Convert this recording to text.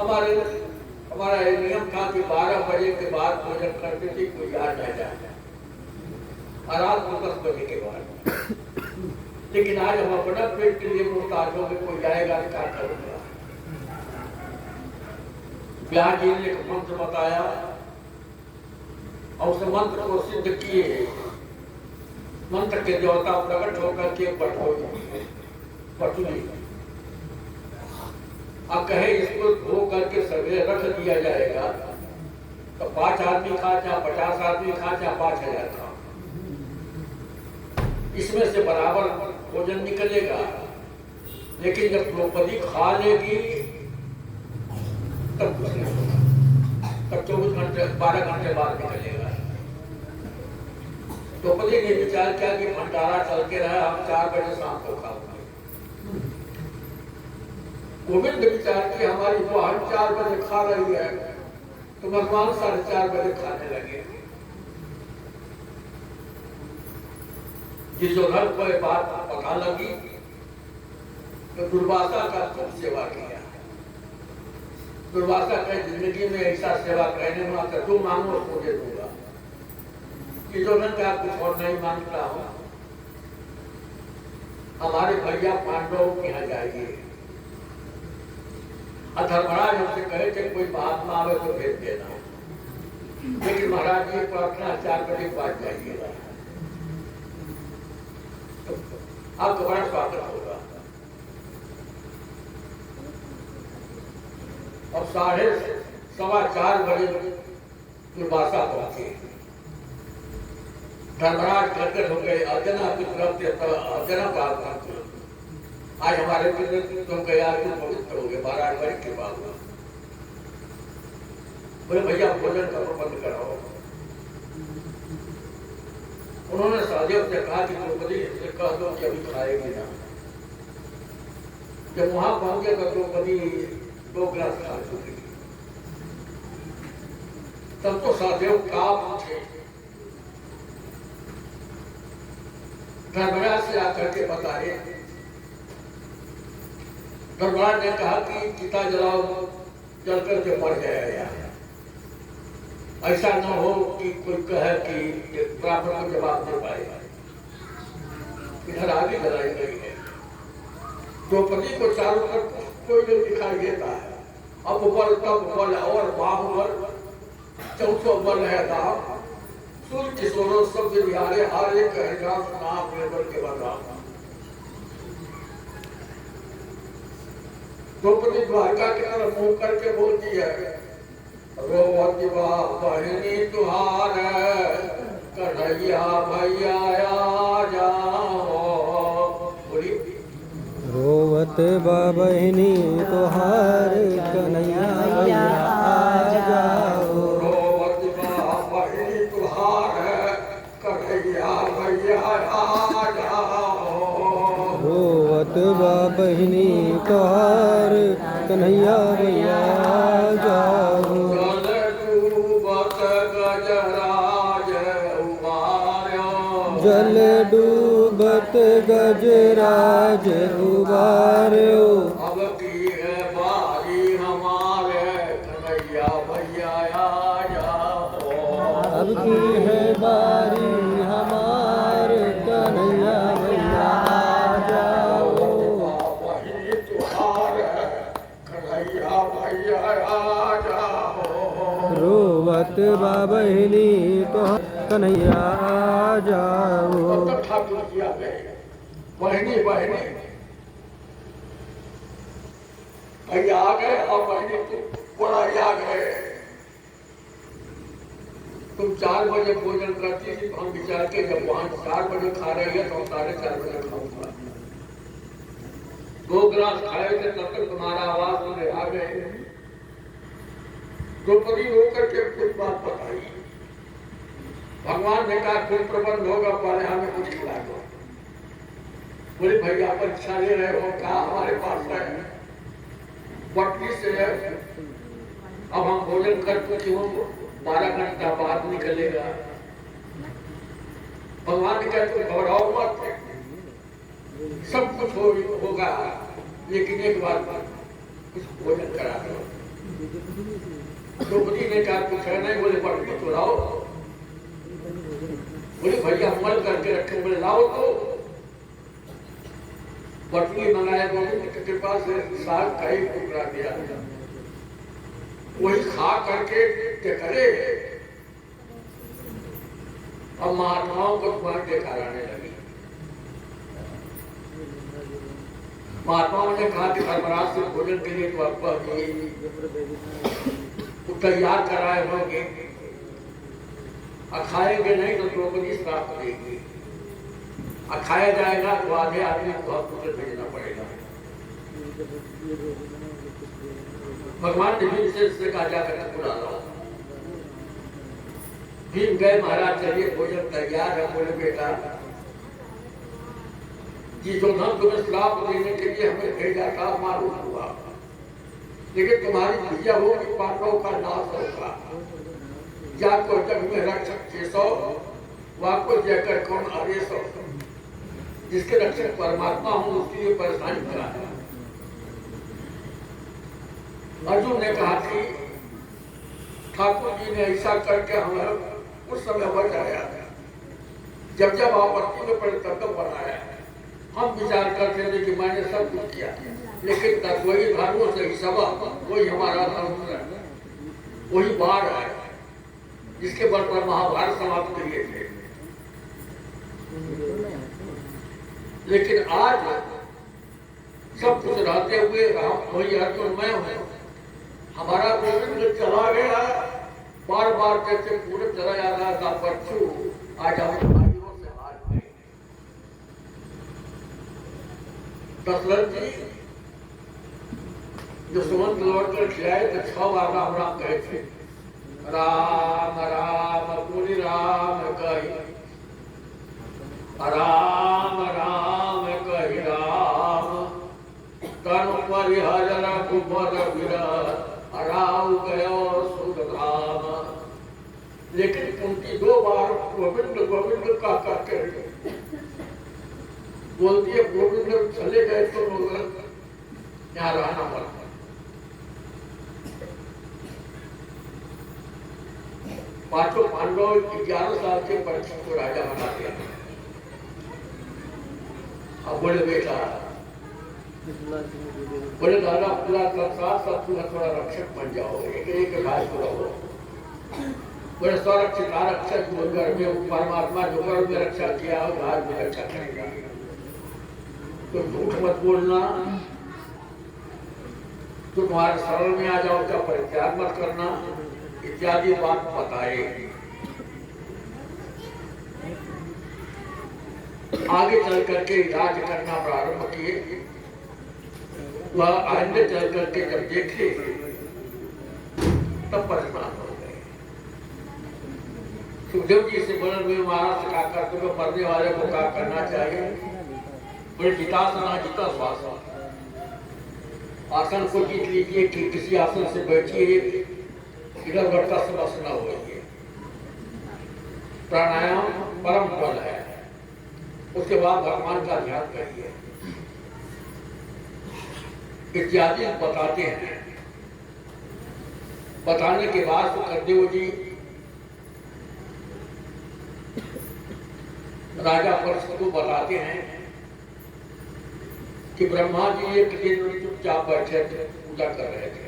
हमारे हमारा ये नियम था कि 12 बजे के बाद भोजन करते थे, कोई आ ना जाए, और रात को 10 बजे के बाद। लेकिन आज हम अपना पेट के लिए मोहताज हो गए, कोई जाएगा तो क्या करूंगा। व्यास जी ने एक मंत्र बताया और उस मंत्र को सिद्ध किए। मंत्र के देवता प्रकट होकर के पटुली अब कहे इसको धो करके सवेरे रख दिया जाएगा तो 5 आदमी खा, चाहे 50 आदमी खा, चाहे 5000 खा, इसमें से बराबर भोजन निकलेगा। लेकिन जब द्रौपदी खा लेगी तब कुछ नहीं होगा, तब 24 घंटे 12 घंटे बाद निकलेगा। द्रौपदी ने विचार किया कि भंडारा चल के रहा, हम 4 बजे शाम को खाऊंगे। गोविंद विचार की हमारी बहन 4 बजे खा रही है तो भगवान 4:30 बजे खाने लगे। दुर्योधन को ये बात पता लगी तो दुर्वासा का खूब सेवा किया। दुर्वासा कहे जिंदगी में ऐसा सेवा करने में आकर तू मांगो उसको दे दूंगा। दुर्योधन का कुछ और नहीं मांगता हूं, हमारे भैया पांडवों के यहाँ जाइए। धर्मराज हमसे कहे थे कोई महात्मा आवे तो भेज देना, लेकिन महाराज जी प्रार्थना 4 बजे बाद जाइएगा, तो आपका बड़ा स्वागत होगा। और 4:15 बजे दुर्वासा पहुंचे। धर्मराज गदगद हो गए। अर्जना की तरफ से अर्जना का आज हमारे पितृ तुम गया तुम पवित्र हो गए, 12 बजे के बाद। बोले भैया भोजन का प्रबंध कराओ। उन्होंने सहदेव से कहा कि द्रौपदी से कह दो कि अभी खाएगी ना। जब वहां पहुंचे तो द्रौपदी 2 गिलास खा चुकी। तब तो सहदेव कांप उठे। धर्मराज से आकर के बताए। धर्मराज ने कहा कि चिता जलाओ, जल करके मर जाएगा। ऐसा न हो कि कोई कहे कि ब्राह्मण को जवाब दे पाएगा। इधर आगे जलाई गई है। द्रौपदी को चारों तरफ कोई नहीं दिखाई देता है। अब बल तब बल और बाहुबल, 400 बल है दाम। सूर्य किशोरों सब बिहारे हारे कहेगा नाम निर्बल के बदलाव। द्रौपदी द्वारका की तरफ मुंह करके बोलती है, रोवती बहिनी तुहार कन्हैया भैया आ जाओ। बोली रोवत बहिनी तुहार कन्हैया भैया आ जाओ। रोवती बहिनी तुहार कन्हैया भैया आ जाओ। रोवत बहिनी तुहार कन्हैया भैया आ जाओ। जल डूबत गजराज उबार्यो। अब की है बारी हमारे कन्हैया भैया आ जाओ। अब की है बारी हमारे कन्हैया भैया आ जाओ। बहिनी तुहार कन्हैया भैया आ जाओ। रोवत बहिनी तुहार कन्हैया आ जाओ। ठाकुर जी आ गए। बहिनी बहिनी भैया आ गए और बहिनी तुम बड़ा आ गए। तुम 4 बजे भोजन करती थी तो हम विचार के जब वहां 4 बजे खा रही है तो हम 4:30 बजे खाऊंगा। 2 गिलास खाए थे तब तक तुम्हारा आवाज सुने आ गए। द्रौपदी होकर के कुछ बात बताई। भगवान ने कहा कुछ प्रबंध होगा, पहले हमें कुछ खिला दो। बोले भैया परीक्षा ले रहे हो? कहा हमारे पास है, बटनी से है। अब हम भोजन कर चुके हो, 12 घंटा बाद निकलेगा। भगवान ने कहा तुम घबराओ मत, सब कुछ होगा, लेकिन एक बार कुछ भोजन करा दो। द्रौपदी ने कहा पूछा नहीं, बोले पटनी तो लाओ। बोले भैया मल करके रखे, बोले लाओ तो। पटनी मंगाया, गोविंद की कृपा से साग का एक टुकड़ा दिया, वही खा करके क्या करे। अब महात्माओं को तुम्हारे देखा जाने लगी। महात्माओं ने कहा कि धर्मराज से भोजन के लिए तो आपको तैयार कराए होंगे, खाएंगे नहीं तो द्रौपदी श्राप देगी, खाया जाएगा तो आधे आदमी को हॉस्पिटल भेजना पड़ेगा। भगवान ने भीम से कहा जाकर बुला लो। भीम गए, महाराज चलिए भोजन तैयार है। बोले बेटा जी जो धन तुम्हें श्राप देने के लिए हमें भेजा था मालूम हुआ, लेकिन तुम्हारी भैया हो कि पांडवों का नाश होगा। या को जग में रक्षक 600 वाको जयकर कौन आदेश हो। जिसके रक्षक परमात्मा हूं उसके लिए परेशानी करा है। अर्जुन ने कहा कि ठाकुर जी ने ऐसा करके हमें उस समय बचाया, जब जब आपत्ति में पड़े तब तब बनाया। हम विचार करते थे कि मैंने सब कुछ किया, लेकिन तब वही धर्मों से ही सबक, वही हमारा धर्म है, वही बाढ़ है जिसके बल पर महाभारत समाप्त किए थे। लेकिन आज सब कुछ रहते हुए हम वही अर्जुन मैं हूँ, हमारा गोविंद चला गया, बार बार कहते पूरे चला जा रहा था परचू, आज हम भाइयों से हार गए। दशरथ जी जो सुमंत लौट कर खिलाए तो 6 बार राम राम कहे थे। राम राम पुरी राम कही, राम राम कही राम, तनु परिहर कुमार विरह, राम गयो सुधाम। लेकिन उनकी 2 बार गोविंद गोविंद का करके बोलती है, गोविंद चले गए तो यहाँ रहना पड़ा। पांचों पांडव 11 साल के परीक्षित को राजा बना दिया। अब बोले बेटा, बोले दादा पूरा संसार सब पूरा थोड़ा रक्षक बन जाओ, एक भाई को रहो। बोले स्वरक्षित आरक्षक जो घर में परमात्मा जो घर में रक्षा किया आज में रक्षा करेगा। तो झूठ मत बोलना, तो तुम्हारे शरण में आ जाओ, क्या परित्याग मत करना, इत्यादि बात बताए। आगे चल करके इलाज करना प्रारंभ किए। वह आगे चल करके जब देखे तब परेशान हो गए। सुखदेव जी से बोले हुए महाराज क्या करते हो, मरने वाले को क्या करना चाहिए। बोले जितासना जिता श्वास, आसन को जीत लीजिए कि किसी आसन से बैठिए, इधर उधर का समस न होइए। प्राणायाम परम बल है, उसके बाद भगवान का ध्यान करिए इत्यादि बताते हैं। बताने के बाद सुखदेव जी राजा परशु को बताते हैं कि ब्रह्मा जी एक दिन चुपचाप बैठे थे, पूजा कर रहे थे।